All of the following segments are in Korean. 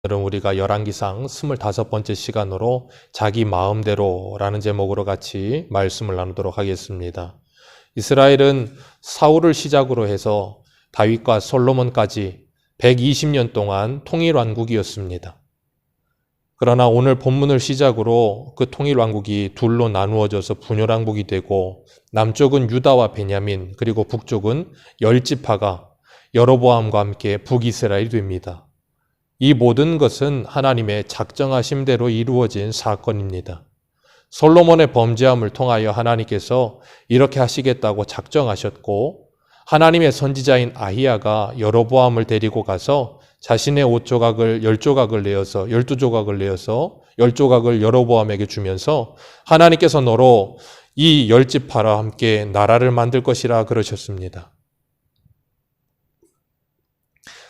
오늘은 우리가 열왕기상 25번째 시간으로 자기 마음대로라는 제목으로 같이 말씀을 나누도록 하겠습니다. 이스라엘은 사울을 시작으로 해서 다윗과 솔로몬까지 120년 동안 통일왕국이었습니다. 그러나 오늘 본문을 시작으로 그 통일왕국이 둘로 나누어져서 분열왕국이 되고 남쪽은 유다와 베냐민 그리고 북쪽은 10지파가 여로보암과 함께 북이스라엘이 됩니다. 이 모든 것은 하나님의 작정하심대로 이루어진 사건입니다. 솔로몬의 범죄함을 통하여 하나님께서 이렇게 하시겠다고 작정하셨고 하나님의 선지자인 아히야가 여로보암을 데리고 가서 자신의 옷 조각을 10조각을 내어서 12조각을 내어서 10조각을 여로보암에게 주면서 하나님께서 너로 이 10지파와 함께 나라를 만들 것이라 그러셨습니다.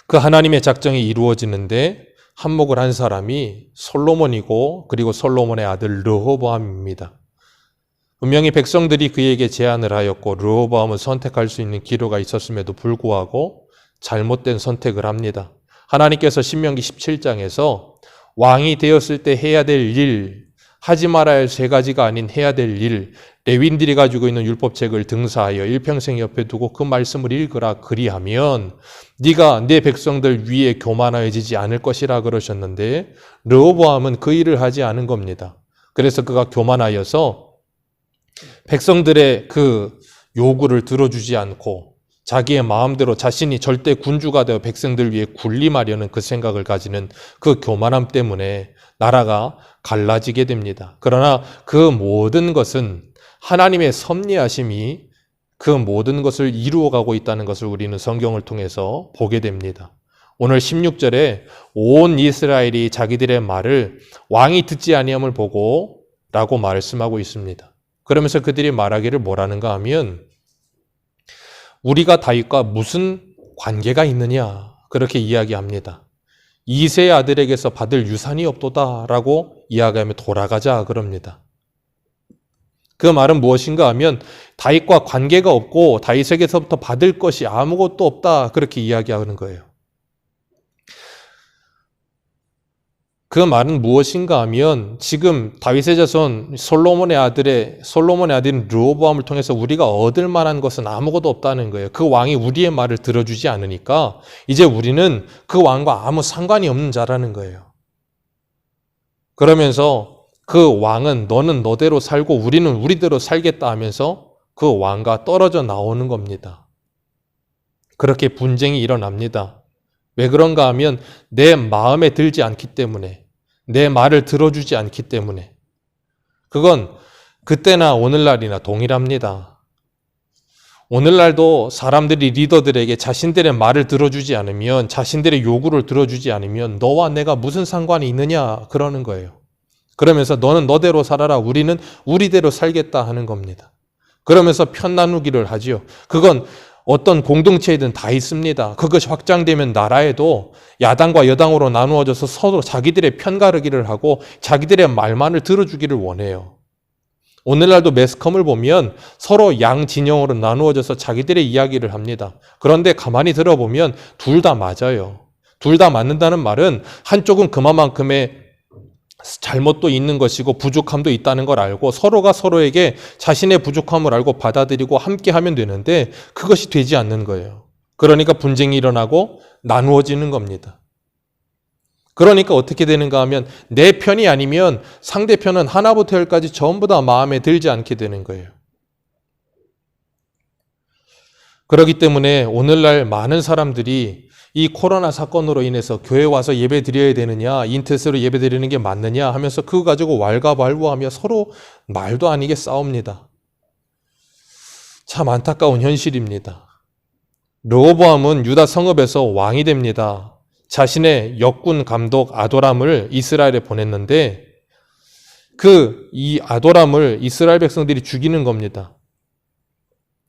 그 하나님의 작정이 이루어지는데 한몫을 한 사람이 솔로몬이고 그리고 솔로몬의 아들 르호보암입니다. 분명히 백성들이 그에게 제안을 하였고 르호보암은 선택할 수 있는 기로가 있었음에도 불구하고 잘못된 선택을 합니다. 하나님께서 신명기 17장에서 왕이 되었을 때 해야 될 일, 하지 말아야 할 3가지가 아닌 해야 될 일, 레위인들이 가지고 있는 율법책을 등사하여 일평생 옆에 두고 그 말씀을 읽으라. 그리하면 네가 내 백성들 위에 교만해지지 않을 것이라 그러셨는데 르호보암은 그 일을 하지 않은 겁니다. 그래서 그가 교만하여서 백성들의 그 요구를 들어주지 않고 자기의 마음대로 자신이 절대 군주가 되어 백성들 위해 군림하려는 그 생각을 가지는 그 교만함 때문에 나라가 갈라지게 됩니다. 그러나 그 모든 것은 하나님의 섭리하심이 그 모든 것을 이루어가고 있다는 것을 우리는 성경을 통해서 보게 됩니다. 오늘 16절에 온 이스라엘이 자기들의 말을 왕이 듣지 아니함을 보고 라고 말씀하고 있습니다. 그러면서 그들이 말하기를 뭐라는가 하면 우리가 다윗과 무슨 관계가 있느냐 그렇게 이야기합니다. 이새의 아들에게서 받을 유산이 없도다라고 이야기하며 돌아가자 그럽니다. 그 말은 무엇인가 하면 다윗과 관계가 없고 다윗에게서부터 받을 것이 아무것도 없다 그렇게 이야기하는 거예요. 그 말은 무엇인가 하면 지금 다윗의 자손 솔로몬의 아들인 르호보암을 통해서 우리가 얻을 만한 것은 아무것도 없다는 거예요. 그 왕이 우리의 말을 들어주지 않으니까 이제 우리는 그 왕과 아무 상관이 없는 자라는 거예요. 그러면서 그 왕은 너는 너대로 살고 우리는 우리대로 살겠다 하면서 그 왕과 떨어져 나오는 겁니다. 그렇게 분쟁이 일어납니다. 왜 그런가 하면 내 마음에 들지 않기 때문에, 내 말을 들어주지 않기 때문에. 그건 그때나 오늘날이나 동일합니다. 오늘날도 사람들이 리더들에게 자신들의 말을 들어주지 않으면, 자신들의 요구를 들어주지 않으면 너와 내가 무슨 상관이 있느냐 그러는 거예요. 그러면서 너는 너대로 살아라, 우리는 우리대로 살겠다 하는 겁니다. 그러면서 편 나누기를 하지요. 그건 어떤 공동체이든 다 있습니다. 그것이 확장되면 나라에도 야당과 여당으로 나누어져서 서로 자기들의 편가르기를 하고 자기들의 말만을 들어주기를 원해요. 오늘날도 매스컴을 보면 서로 양 진영으로 나누어져서 자기들의 이야기를 합니다. 그런데 가만히 들어보면 둘 다 맞아요. 둘 다 맞는다는 말은 한쪽은 그만큼의 잘못도 있는 것이고 부족함도 있다는 걸 알고 서로가 서로에게 자신의 부족함을 알고 받아들이고 함께 하면 되는데 그것이 되지 않는 거예요. 그러니까 분쟁이 일어나고 나누어지는 겁니다. 그러니까 어떻게 되는가 하면 내 편이 아니면 상대편은 하나부터 열까지 전부 다 마음에 들지 않게 되는 거예요. 그렇기 때문에 오늘날 많은 사람들이 이 코로나 사건으로 인해서 교회 와서 예배 드려야 되느냐, 인터넷으로 예배 드리는 게 맞느냐 하면서 그거 가지고 왈가왈부하며 서로 말도 아니게 싸웁니다. 참 안타까운 현실입니다. 르호보암은 유다 성읍에서 왕이 됩니다. 자신의 역군 감독 아도람을 이스라엘에 보냈는데 이 아도람을 이스라엘 백성들이 죽이는 겁니다.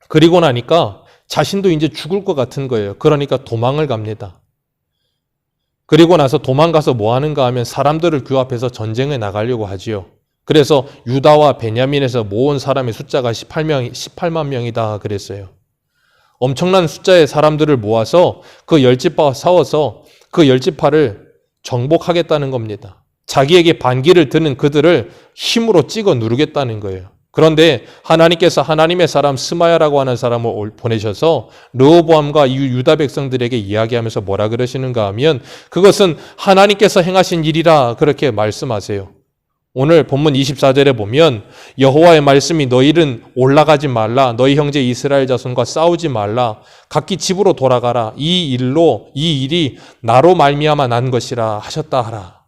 그리고 나니까 자신도 이제 죽을 것 같은 거예요. 그러니까 도망을 갑니다. 그리고 나서 도망가서 뭐 하는가 하면 사람들을 규합해서 전쟁에 나가려고 하지요. 그래서 유다와 베냐민에서 모은 사람의 숫자가 18만 명이다 그랬어요. 엄청난 숫자의 사람들을 모아서 그 10지파와 싸워서 그 10지파를 정복하겠다는 겁니다. 자기에게 반기를 드는 그들을 힘으로 찍어 누르겠다는 거예요. 그런데 하나님께서 하나님의 사람 스마야라고 하는 사람을 보내셔서 르호보암과 유다 백성들에게 이야기하면서 뭐라 그러시는가 하면 그것은 하나님께서 행하신 일이라 그렇게 말씀하세요. 오늘 본문 24절에 보면 여호와의 말씀이 너희는 올라가지 말라. 너희 형제 이스라엘 자손과 싸우지 말라. 각기 집으로 돌아가라. 이 일이 나로 말미암아 난 것이라 하셨다 하라.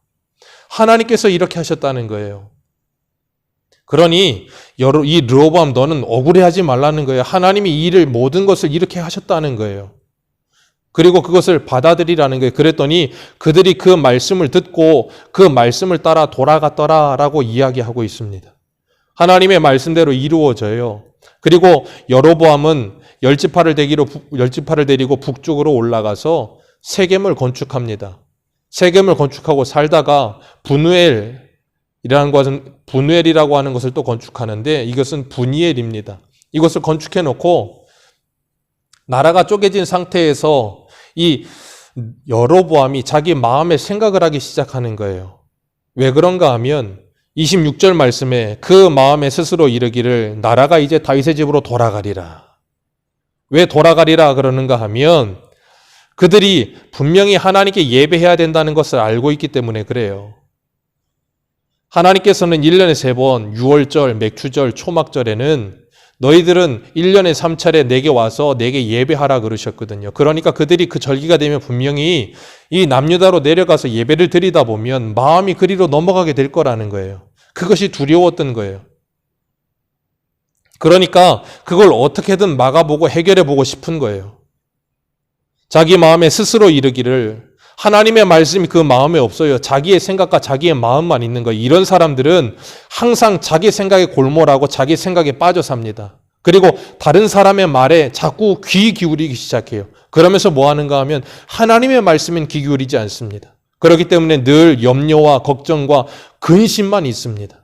하나님께서 이렇게 하셨다는 거예요. 그러니 이 르호보암 너는 억울해하지 말라는 거예요. 하나님이 이 일을 모든 것을 이렇게 하셨다는 거예요. 그리고 그것을 받아들이라는 거예요. 그랬더니 그들이 그 말씀을 듣고 그 말씀을 따라 돌아갔더라라고 이야기하고 있습니다. 하나님의 말씀대로 이루어져요. 그리고 여로보암은 열지파를 데리고 북쪽으로 올라가서 세겜을 건축합니다. 세겜을 건축하고 살다가 분우엘이라고 하는 것을 또 건축하는데 이것은 분이엘입니다. 이것을 건축해 놓고 나라가 쪼개진 상태에서 이 여로보암이 자기 마음의 생각을 하기 시작하는 거예요. 왜 그런가 하면 26절 말씀에 그 마음에 스스로 이르기를 나라가 이제 다윗의 집으로 돌아가리라. 왜 돌아가리라 그러는가 하면 그들이 분명히 하나님께 예배해야 된다는 것을 알고 있기 때문에 그래요. 하나님께서는 1년에 3번 유월절, 맥추절, 초막절에는 너희들은 1년에 3차례 내게 와서 내게 예배하라 그러셨거든요. 그러니까 그들이 그 절기가 되면 분명히 이 남유다로 내려가서 예배를 드리다 보면 마음이 그리로 넘어가게 될 거라는 거예요. 그것이 두려웠던 거예요. 그러니까 그걸 어떻게든 막아보고 해결해보고 싶은 거예요. 자기 마음에 스스로 이르기를 하나님의 말씀이 그 마음에 없어요. 자기의 생각과 자기의 마음만 있는 거예요. 이런 사람들은 항상 자기 생각에 골몰하고 자기 생각에 빠져 삽니다. 그리고 다른 사람의 말에 자꾸 귀 기울이기 시작해요. 그러면서 뭐 하는가 하면 하나님의 말씀엔 귀 기울이지 않습니다. 그렇기 때문에 늘 염려와 걱정과 근심만 있습니다.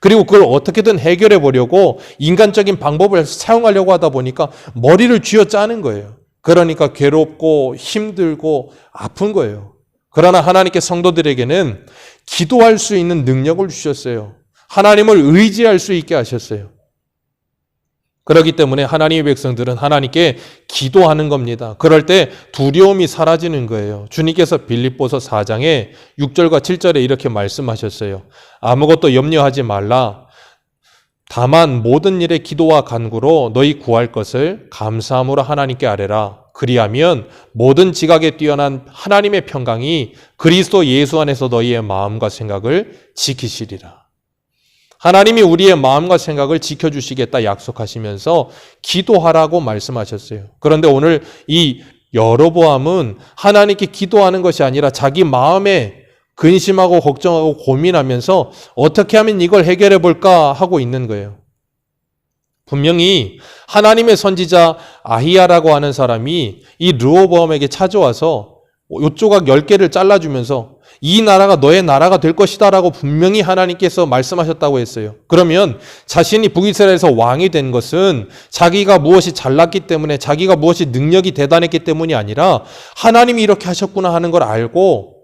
그리고 그걸 어떻게든 해결해 보려고 인간적인 방법을 사용하려고 하다 보니까 머리를 쥐어짜는 거예요. 그러니까 괴롭고 힘들고 아픈 거예요. 그러나 하나님께 성도들에게는 기도할 수 있는 능력을 주셨어요. 하나님을 의지할 수 있게 하셨어요. 그렇기 때문에 하나님의 백성들은 하나님께 기도하는 겁니다. 그럴 때 두려움이 사라지는 거예요. 주님께서 빌립보서 4장에 6절과 7절에 이렇게 말씀하셨어요. 아무것도 염려하지 말라. 다만 모든 일에 기도와 간구로 너희 구할 것을 감사함으로 하나님께 아뢰라. 그리하면 모든 지각에 뛰어난 하나님의 평강이 그리스도 예수 안에서 너희의 마음과 생각을 지키시리라. 하나님이 우리의 마음과 생각을 지켜주시겠다 약속하시면서 기도하라고 말씀하셨어요. 그런데 오늘 이 여로보암은 하나님께 기도하는 것이 아니라 자기 마음에 근심하고 걱정하고 고민하면서 어떻게 하면 이걸 해결해 볼까 하고 있는 거예요. 분명히 하나님의 선지자 아히야라고 하는 사람이 이 르호보암에게 찾아와서 요 조각 10개를 잘라주면서 이 나라가 너의 나라가 될 것이다 라고 분명히 하나님께서 말씀하셨다고 했어요. 그러면 자신이 북이스라엘에서 왕이 된 것은 자기가 무엇이 잘났기 때문에 자기가 무엇이 능력이 대단했기 때문이 아니라 하나님이 이렇게 하셨구나 하는 걸 알고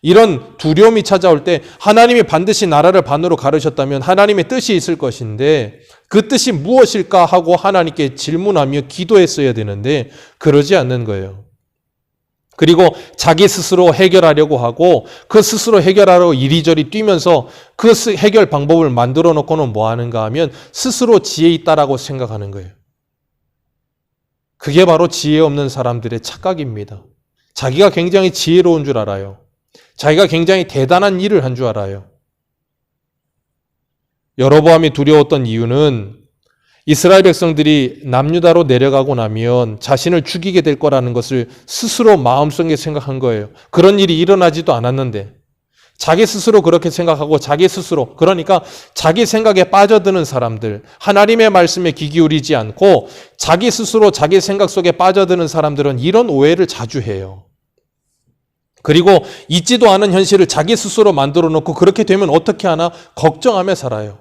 이런 두려움이 찾아올 때 하나님이 반드시 나라를 반으로 가르셨다면 하나님의 뜻이 있을 것인데 그 뜻이 무엇일까 하고 하나님께 질문하며 기도했어야 되는데 그러지 않는 거예요. 그리고 자기 스스로 해결하려고 하고 그 스스로 해결하려고 이리저리 뛰면서 그 해결 방법을 만들어 놓고는 뭐 하는가 하면 스스로 지혜 있다라고 생각하는 거예요. 그게 바로 지혜 없는 사람들의 착각입니다. 자기가 굉장히 지혜로운 줄 알아요. 자기가 굉장히 대단한 일을 한 줄 알아요. 여로보암이 두려웠던 이유는 이스라엘 백성들이 남유다로 내려가고 나면 자신을 죽이게 될 거라는 것을 스스로 마음속에 생각한 거예요. 그런 일이 일어나지도 않았는데 자기 스스로 그렇게 생각하고 자기 스스로 그러니까 자기 생각에 빠져드는 사람들, 하나님의 말씀에 귀 기울이지 않고 자기 스스로 자기 생각 속에 빠져드는 사람들은 이런 오해를 자주 해요. 그리고 있지도 않은 현실을 자기 스스로 만들어 놓고 그렇게 되면 어떻게 하나 걱정하며 살아요.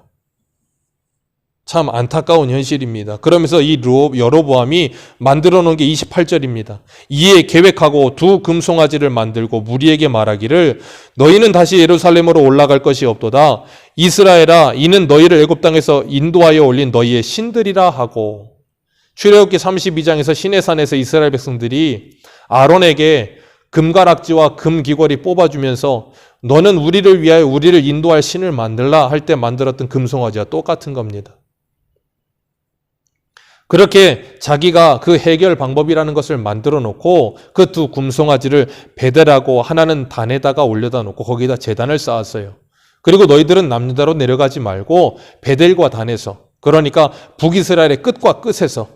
참 안타까운 현실입니다. 그러면서 이 여로보암이 만들어 놓은 게 28절입니다. 이에 계획하고 두 금송아지를 만들고 무리에게 말하기를 너희는 다시 예루살렘으로 올라갈 것이 없도다. 이스라엘아, 이는 너희를 애굽 땅에서 인도하여 올린 너희의 신들이라 하고. 출애굽기 32장에서 시내산에서 이스라엘 백성들이 아론에게 금가락지와 금귀걸이 뽑아주면서 너는 우리를 위하여 우리를 인도할 신을 만들라 할 때 만들었던 금송아지와 똑같은 겁니다. 그렇게 자기가 그 해결 방법이라는 것을 만들어 놓고 그 두 금송아지를 베델하고 하나는 단에다가 올려다 놓고 거기다 제단을 쌓았어요. 그리고 너희들은 남유다로 내려가지 말고 베델과 단에서, 그러니까 북이스라엘의 끝과 끝에서,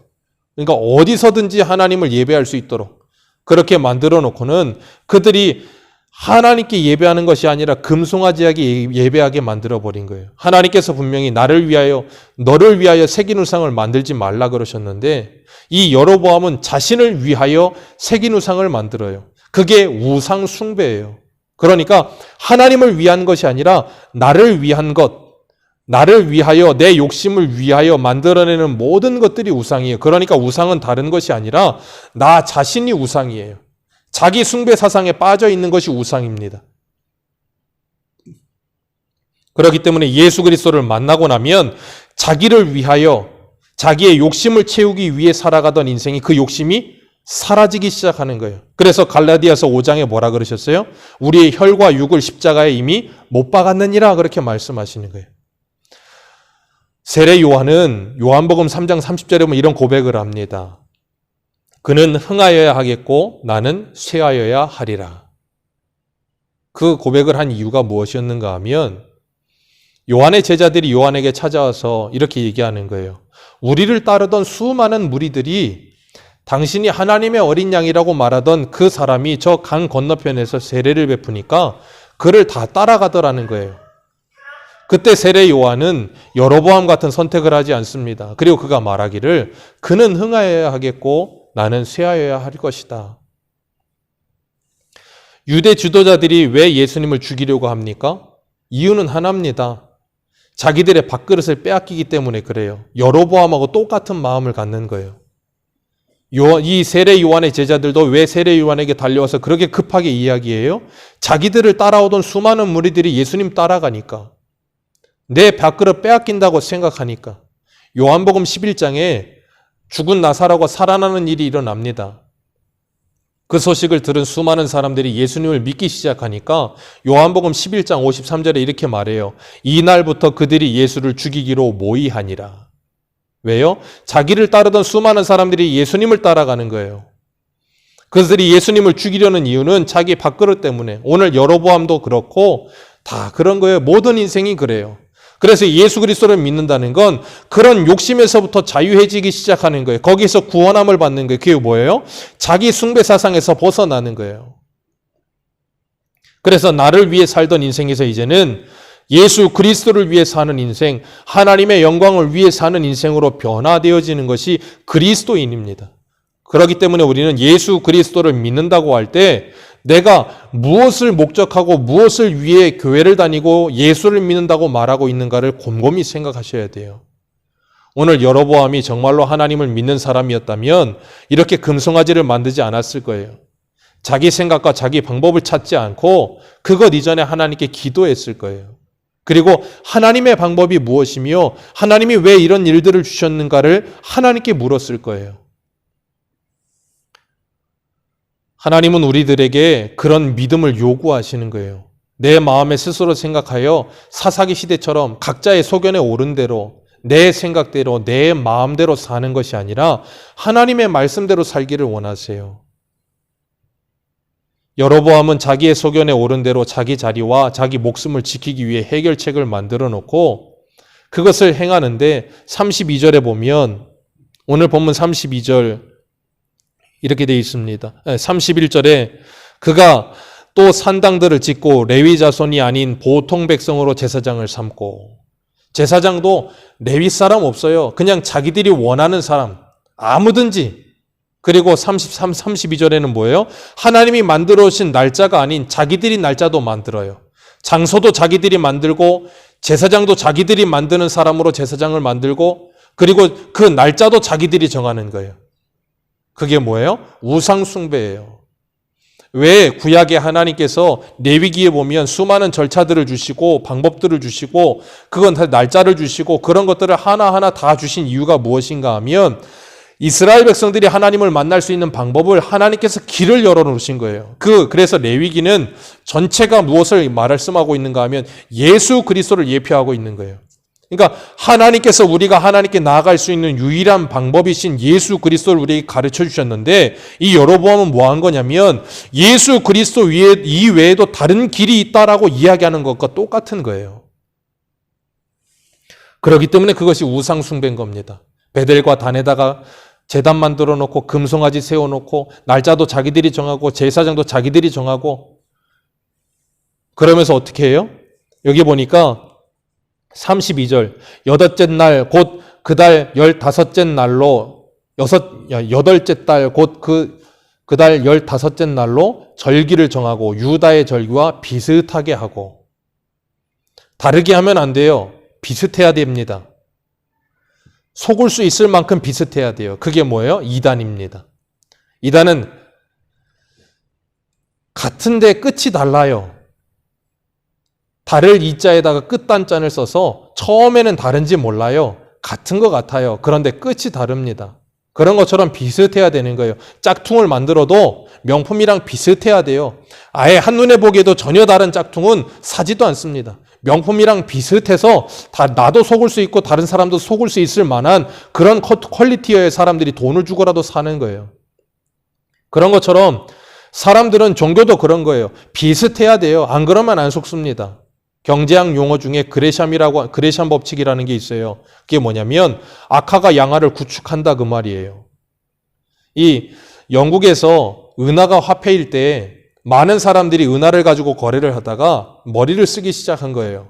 그러니까 어디서든지 하나님을 예배할 수 있도록 그렇게 만들어 놓고는 그들이 하나님께 예배하는 것이 아니라 금송아지에게 예배하게 만들어버린 거예요. 하나님께서 분명히 나를 위하여 너를 위하여 새긴 우상을 만들지 말라 그러셨는데 이 여로보암은 자신을 위하여 새긴 우상을 만들어요. 그게 우상 숭배예요. 그러니까 하나님을 위한 것이 아니라 나를 위한 것, 나를 위하여 내 욕심을 위하여 만들어내는 모든 것들이 우상이에요. 그러니까 우상은 다른 것이 아니라 나 자신이 우상이에요. 자기 숭배 사상에 빠져 있는 것이 우상입니다. 그렇기 때문에 예수 그리스도를 만나고 나면 자기를 위하여 자기의 욕심을 채우기 위해 살아가던 인생이 그 욕심이 사라지기 시작하는 거예요. 그래서 갈라디아서 5장에 뭐라 그러셨어요? 우리의 혈과 육을 십자가에 이미 못 박았느니라 그렇게 말씀하시는 거예요. 세례 요한은 요한복음 3장 30절에 보면 이런 고백을 합니다. 그는 흥하여야 하겠고 나는 쇠하여야 하리라. 그 고백을 한 이유가 무엇이었는가 하면 요한의 제자들이 요한에게 찾아와서 이렇게 얘기하는 거예요. 우리를 따르던 수많은 무리들이 당신이 하나님의 어린 양이라고 말하던 그 사람이 저 강 건너편에서 세례를 베푸니까 그를 다 따라가더라는 거예요. 그때 세례 요한은 여로보암 같은 선택을 하지 않습니다. 그리고 그가 말하기를 그는 흥하여야 하겠고 나는 쇠하여야 할 것이다. 유대 지도자들이 왜 예수님을 죽이려고 합니까? 이유는 하나입니다. 자기들의 밥그릇을 빼앗기기 때문에 그래요. 여로보암하고 똑같은 마음을 갖는 거예요. 이 세례 요한의 제자들도 왜 세례 요한에게 달려와서 그렇게 급하게 이야기해요? 자기들을 따라오던 수많은 무리들이 예수님 따라가니까, 내 밥그릇 빼앗긴다고 생각하니까. 요한복음 11장에 죽은 나사로가 살아나는 일이 일어납니다. 그 소식을 들은 수많은 사람들이 예수님을 믿기 시작하니까 요한복음 11장 53절에 이렇게 말해요. 이날부터 그들이 예수를 죽이기로 모의하니라. 왜요? 자기를 따르던 수많은 사람들이 예수님을 따라가는 거예요. 그들이 예수님을 죽이려는 이유는 자기 밥그릇 때문에. 오늘 여로보암도 그렇고 다 그런 거예요. 모든 인생이 그래요. 그래서 예수 그리스도를 믿는다는 건 그런 욕심에서부터 자유해지기 시작하는 거예요. 거기서 구원함을 받는 거예요. 그게 뭐예요? 자기 숭배 사상에서 벗어나는 거예요. 그래서 나를 위해 살던 인생에서 이제는 예수 그리스도를 위해 사는 인생, 하나님의 영광을 위해 사는 인생으로 변화되어지는 것이 그리스도인입니다. 그렇기 때문에 우리는 예수 그리스도를 믿는다고 할 때 내가 무엇을 목적하고 무엇을 위해 교회를 다니고 예수를 믿는다고 말하고 있는가를 곰곰이 생각하셔야 돼요. 오늘 여로보암이 정말로 하나님을 믿는 사람이었다면 이렇게 금송아지를 만들지 않았을 거예요. 자기 생각과 자기 방법을 찾지 않고 그것 이전에 하나님께 기도했을 거예요. 그리고 하나님의 방법이 무엇이며 하나님이 왜 이런 일들을 주셨는가를 하나님께 물었을 거예요. 하나님은 우리들에게 그런 믿음을 요구하시는 거예요. 내 마음에 스스로 생각하여 사사기 시대처럼 각자의 소견에 오른 대로 내 생각대로 내 마음대로 사는 것이 아니라 하나님의 말씀대로 살기를 원하세요. 여로보암은 자기의 소견에 오른 대로 자기 자리와 자기 목숨을 지키기 위해 해결책을 만들어 놓고 그것을 행하는데 32절에 보면 오늘 본문 32절 이렇게 되어 있습니다. 31절에 그가 또 산당들을 짓고 레위 자손이 아닌 보통 백성으로 제사장을 삼고, 제사장도 레위 사람 없어요. 그냥 자기들이 원하는 사람 아무든지. 그리고 32절에는 뭐예요? 하나님이 만들어 오신 날짜가 아닌 자기들이 날짜도 만들어요. 장소도 자기들이 만들고 제사장도 자기들이 만드는 사람으로 제사장을 만들고 그리고 그 날짜도 자기들이 정하는 거예요. 그게 뭐예요? 우상 숭배예요. 왜 구약의 하나님께서 레위기에 보면 수많은 절차들을 주시고 방법들을 주시고 그건 다 날짜를 주시고 그런 것들을 하나하나 다 주신 이유가 무엇인가 하면 이스라엘 백성들이 하나님을 만날 수 있는 방법을 하나님께서 길을 열어놓으신 거예요. 그래서 레위기는 전체가 무엇을 말씀하고 있는가 하면 예수 그리스도를 예표하고 있는 거예요. 그러니까 하나님께서 우리가 하나님께 나아갈 수 있는 유일한 방법이신 예수 그리스도를 우리에게 가르쳐 주셨는데 이 여로보암은 뭐 한 거냐면 예수 그리스도 이외에도 다른 길이 있다라고 이야기하는 것과 똑같은 거예요. 그렇기 때문에 그것이 우상 숭배인 겁니다. 베델과 단에다가 제단 만들어 놓고 금송아지 세워놓고 날짜도 자기들이 정하고 제사장도 자기들이 정하고 그러면서 어떻게 해요? 여기 보니까 32절 여덟째 날 곧 그 달 15째 날로 여덟째 달 곧 그 달 15째 날로 절기를 정하고 유다의 절기와 비슷하게 하고 다르게 하면 안 돼요. 비슷해야 됩니다. 속을 수 있을 만큼 비슷해야 돼요. 그게 뭐예요? 이단입니다. 이단은 같은데 끝이 달라요. 달을 이자에다가 끝단짠을 써서 처음에는 다른지 몰라요. 같은 것 같아요. 그런데 끝이 다릅니다. 그런 것처럼 비슷해야 되는 거예요. 짝퉁을 만들어도 명품이랑 비슷해야 돼요. 아예 한눈에 보기에도 전혀 다른 짝퉁은 사지도 않습니다. 명품이랑 비슷해서 나도 속을 수 있고 다른 사람도 속을 수 있을 만한 그런 퀄리티의 사람들이 돈을 주고라도 사는 거예요. 그런 것처럼 사람들은 종교도 그런 거예요. 비슷해야 돼요. 안 그러면 안 속습니다. 경제학 용어 중에 그레샴 법칙이라는 게 있어요. 그게 뭐냐면 악화가 양화를 구축한다 그 말이에요. 이 영국에서 은화가 화폐일 때 많은 사람들이 은화를 가지고 거래를 하다가 머리를 쓰기 시작한 거예요.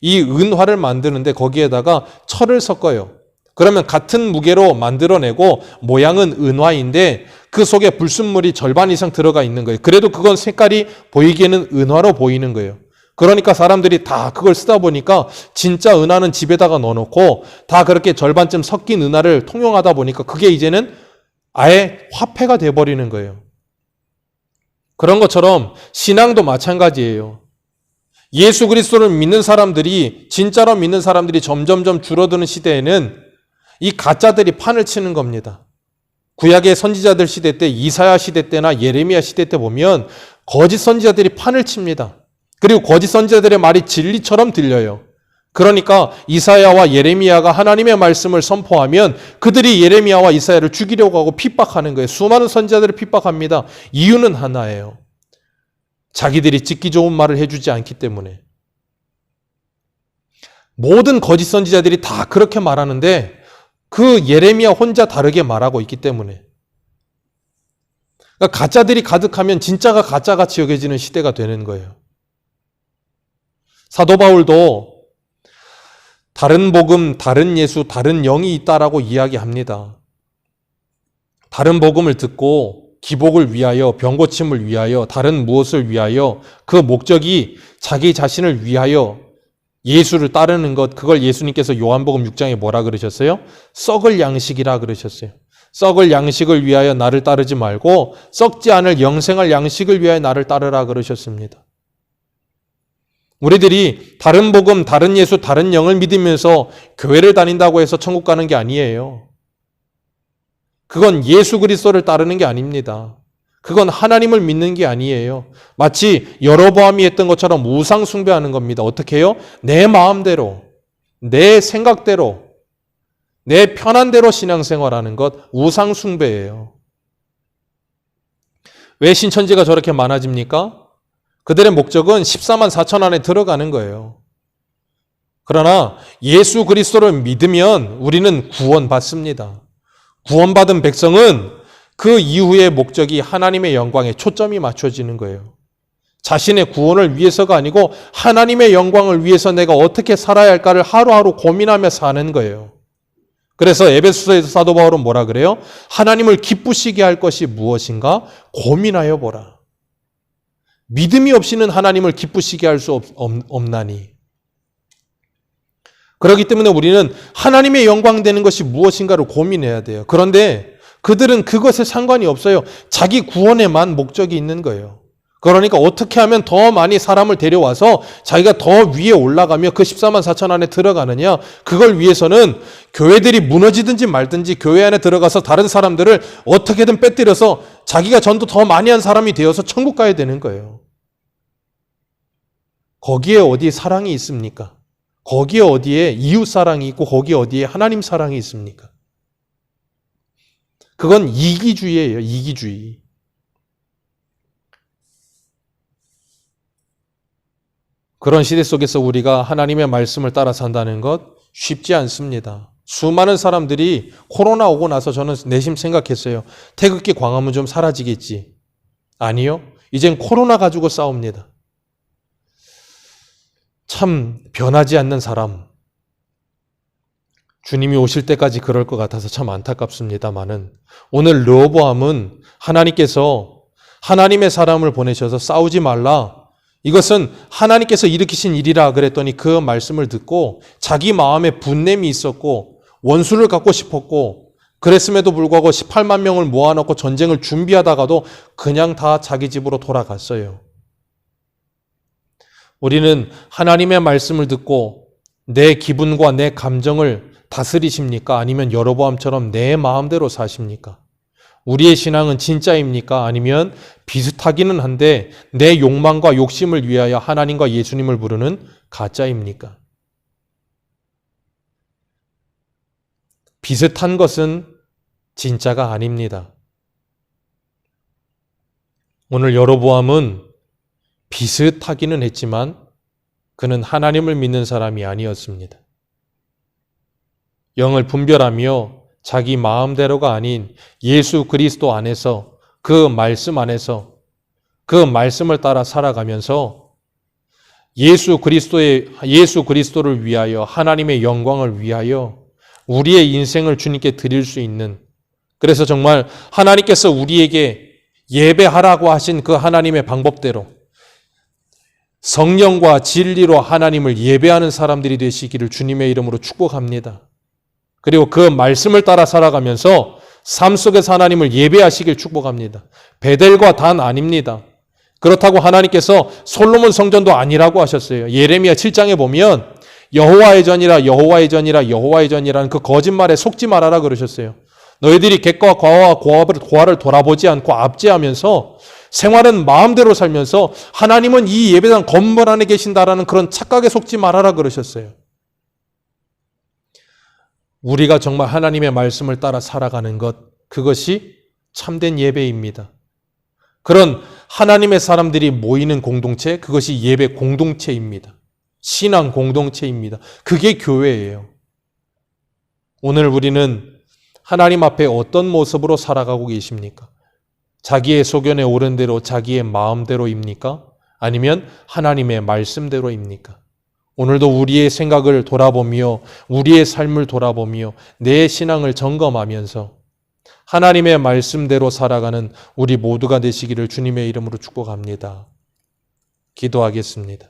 이 은화를 만드는데 거기에다가 철을 섞어요. 그러면 같은 무게로 만들어내고 모양은 은화인데 그 속에 불순물이 절반 이상 들어가 있는 거예요. 그래도 그건 색깔이 보이기에는 은화로 보이는 거예요. 그러니까 사람들이 다 그걸 쓰다 보니까 진짜 은화는 집에다가 넣어놓고 다 그렇게 절반쯤 섞인 은화를 통용하다 보니까 그게 이제는 아예 화폐가 돼버리는 거예요. 그런 것처럼 신앙도 마찬가지예요. 예수 그리스도를 믿는 사람들이 진짜로 믿는 사람들이 점점점 줄어드는 시대에는 이 가짜들이 판을 치는 겁니다. 구약의 선지자들 시대 때 이사야 시대 때나 예레미야 시대 때 보면 거짓 선지자들이 판을 칩니다. 그리고 거짓 선지자들의 말이 진리처럼 들려요. 그러니까 이사야와 예레미야가 하나님의 말씀을 선포하면 그들이 예레미야와 이사야를 죽이려고 하고 핍박하는 거예요. 수많은 선지자들을 핍박합니다. 이유는 하나예요. 자기들이 찍기 좋은 말을 해주지 않기 때문에. 모든 거짓 선지자들이 다 그렇게 말하는데 그 예레미야 혼자 다르게 말하고 있기 때문에. 그러니까 가짜들이 가득하면 진짜가 가짜같이 여겨지는 시대가 되는 거예요. 사도 바울도 다른 복음, 다른 예수, 다른 영이 있다라고 이야기합니다. 다른 복음을 듣고 기복을 위하여, 병고침을 위하여, 다른 무엇을 위하여 그 목적이 자기 자신을 위하여 예수를 따르는 것, 그걸 예수님께서 요한복음 6장에 뭐라 그러셨어요? 썩을 양식이라 그러셨어요. 썩을 양식을 위하여 나를 따르지 말고 썩지 않을 영생할 양식을 위하여 나를 따르라 그러셨습니다. 우리들이 다른 복음, 다른 예수, 다른 영을 믿으면서 교회를 다닌다고 해서 천국 가는 게 아니에요. 그건 예수 그리스도를 따르는 게 아닙니다. 그건 하나님을 믿는 게 아니에요. 마치 여로보암이 했던 것처럼 우상 숭배하는 겁니다. 어떻게 해요? 내 마음대로, 내 생각대로, 내 편한 대로 신앙생활하는 것, 우상 숭배예요. 왜 신천지가 저렇게 많아집니까? 그들의 목적은 14만 4천 안에 들어가는 거예요. 그러나 예수 그리스도를 믿으면 우리는 구원받습니다. 구원받은 백성은 그 이후의 목적이 하나님의 영광에 초점이 맞춰지는 거예요. 자신의 구원을 위해서가 아니고 하나님의 영광을 위해서 내가 어떻게 살아야 할까를 하루하루 고민하며 사는 거예요. 그래서 에베소서에서 사도 바울은 뭐라 그래요? 하나님을 기쁘시게 할 것이 무엇인가? 고민하여 보라. 믿음이 없이는 하나님을 기쁘시게 할 수 없나니. 그렇기 때문에 우리는 하나님의 영광 되는 것이 무엇인가를 고민해야 돼요. 그런데 그들은 그것에 상관이 없어요. 자기 구원에만 목적이 있는 거예요. 그러니까 어떻게 하면 더 많이 사람을 데려와서 자기가 더 위에 올라가며 그 14만 4천 안에 들어가느냐. 그걸 위해서는 교회들이 무너지든지 말든지 교회 안에 들어가서 다른 사람들을 어떻게든 빼뜨려서 자기가 전도 더 많이 한 사람이 되어서 천국 가야 되는 거예요. 거기에 어디 사랑이 있습니까? 거기에 어디에 이웃 사랑이 있고 거기에 어디에 하나님 사랑이 있습니까? 그건 이기주의예요. 이기주의. 그런 시대 속에서 우리가 하나님의 말씀을 따라 산다는 것 쉽지 않습니다. 수많은 사람들이 코로나 오고 나서 저는 내심 생각했어요. 태극기 광화문 좀 사라지겠지. 아니요. 이젠 코로나 가지고 싸웁니다. 참 변하지 않는 사람. 주님이 오실 때까지 그럴 것 같아서 참 안타깝습니다마는 오늘 르호보암은 하나님께서 하나님의 사람을 보내셔서 싸우지 말라. 이것은 하나님께서 일으키신 일이라 그랬더니 그 말씀을 듣고 자기 마음에 분냄이 있었고 원수를 갖고 싶었고 그랬음에도 불구하고 18만 명을 모아놓고 전쟁을 준비하다가도 그냥 다 자기 집으로 돌아갔어요. 우리는 하나님의 말씀을 듣고 내 기분과 내 감정을 다스리십니까? 아니면 여로보암처럼 내 마음대로 사십니까? 우리의 신앙은 진짜입니까? 아니면 비슷하기는 한데 내 욕망과 욕심을 위하여 하나님과 예수님을 부르는 가짜입니까? 비슷한 것은 진짜가 아닙니다. 오늘 여로보암은 비슷하기는 했지만 그는 하나님을 믿는 사람이 아니었습니다. 영을 분별하며 자기 마음대로가 아닌 예수 그리스도 안에서 그 말씀 안에서 그 말씀을 따라 살아가면서 예수 그리스도를 위하여 하나님의 영광을 위하여 우리의 인생을 주님께 드릴 수 있는 그래서 정말 하나님께서 우리에게 예배하라고 하신 그 하나님의 방법대로 성령과 진리로 하나님을 예배하는 사람들이 되시기를 주님의 이름으로 축복합니다. 그리고 그 말씀을 따라 살아가면서 삶 속에서 하나님을 예배하시길 축복합니다. 베델과 단 아닙니다. 그렇다고 하나님께서 솔로몬 성전도 아니라고 하셨어요. 예레미야 7장에 보면 여호와의 전이라 여호와의 전이라 여호와의 전이라는 그 거짓말에 속지 말아라 그러셨어요. 너희들이 객과 과와 고아를 돌아보지 않고 압제하면서 생활은 마음대로 살면서 하나님은 이 예배당 건물 안에 계신다라는 그런 착각에 속지 말아라 그러셨어요. 우리가 정말 하나님의 말씀을 따라 살아가는 것, 그것이 참된 예배입니다. 그런 하나님의 사람들이 모이는 공동체, 그것이 예배 공동체입니다. 신앙 공동체입니다. 그게 교회예요. 오늘 우리는 하나님 앞에 어떤 모습으로 살아가고 계십니까? 자기의 소견에 오른 대로 자기의 마음대로입니까? 아니면 하나님의 말씀대로입니까? 오늘도 우리의 생각을 돌아보며 우리의 삶을 돌아보며 내 신앙을 점검하면서 하나님의 말씀대로 살아가는 우리 모두가 되시기를 주님의 이름으로 축복합니다. 기도하겠습니다.